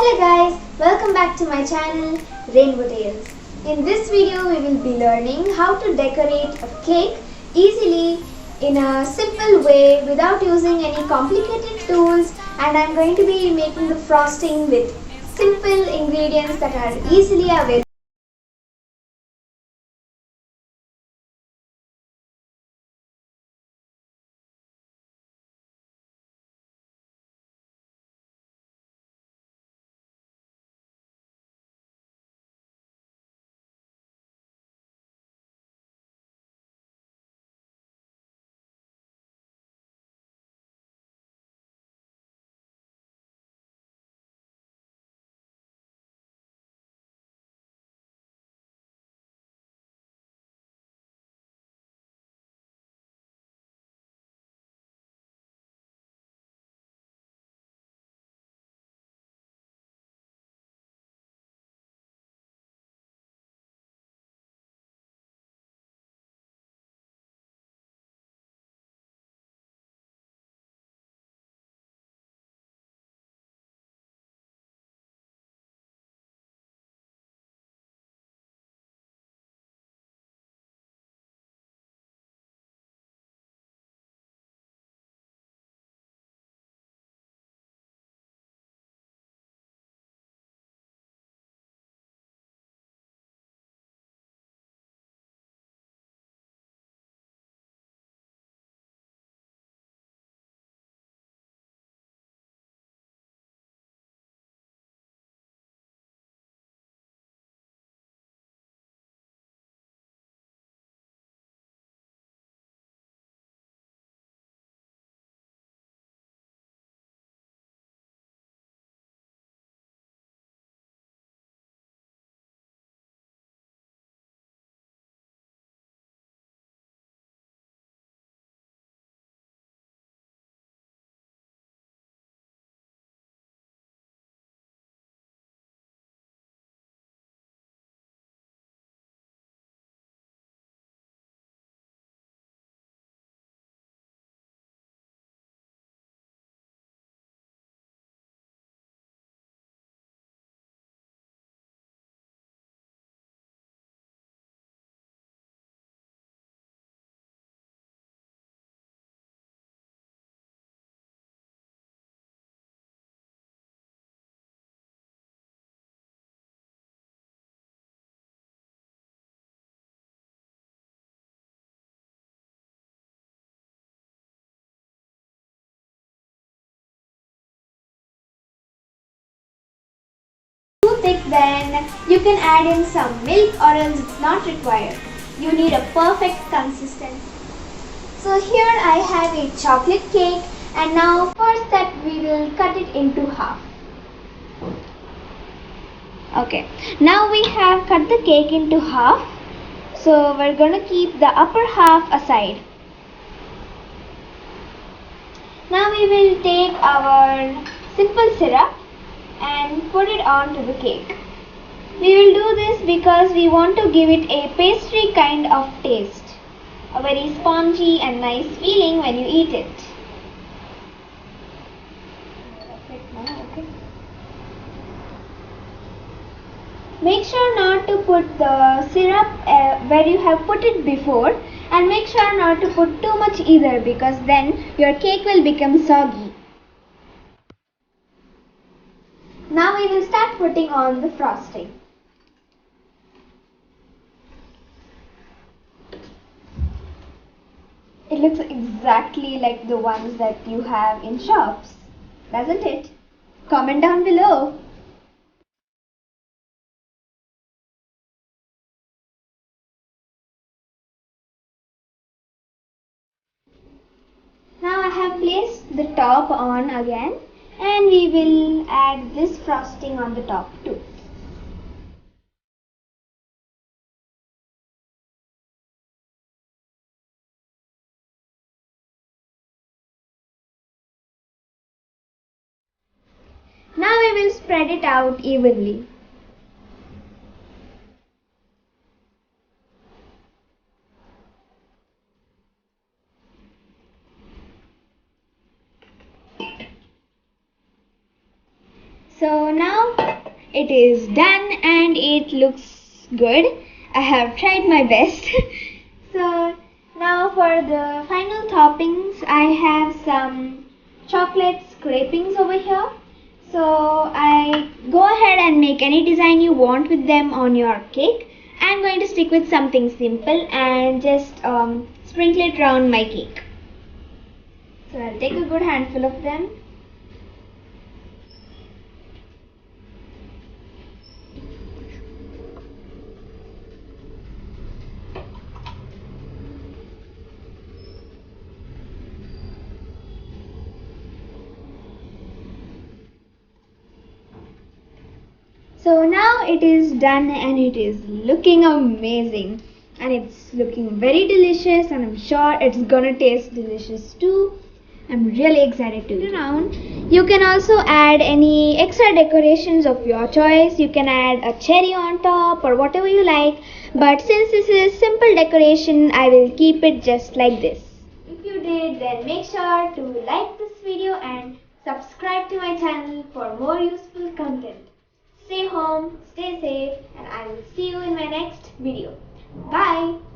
Hello guys, welcome back to my channel Rainbow Tales. In this video we will be learning how to decorate a cake easily in a simple way without using any complicated tools, and I am going to be making the frosting with simple ingredients that are easily available. Too thick, then you can add in some milk, or else it's not required. You need a perfect consistency. So here I have a chocolate cake, and now first step we will cut it into half. Okay, now we have cut the cake into half, so we're going to keep the upper half aside. Now we will take our simple syrup and put it onto the cake. We will do this because we want to give it a pastry kind of taste, a very spongy and nice feeling when you eat it. Make sure not to put the syrup where you have put it before, and make sure not to put too much either, because then your cake will become soggy. Now we will start putting on the frosting. It looks exactly like the ones that you have in shops, doesn't it? Comment down below. Now I have placed the top on again, and we will add this frosting on the top too. Now we will spread it out evenly. So now it is done and it looks good. I have tried my best. So now for the final toppings, I have some chocolate scrapings over here. So I go ahead and make any design you want with them on your cake. I'm going to stick with something simple and just sprinkle it around my cake. So I'll take a good handful of them. So now it is done and it is looking amazing and it's looking very delicious, and I'm sure it's gonna taste delicious too. I'm really excited to eat it. You can also add any extra decorations of your choice. You can add a cherry on top or whatever you like, but since this is simple decoration, I will keep it just like this. If you did, then make sure to like this video and subscribe to my channel for more useful content. Stay home, stay safe, and I will see you in my next video. Bye!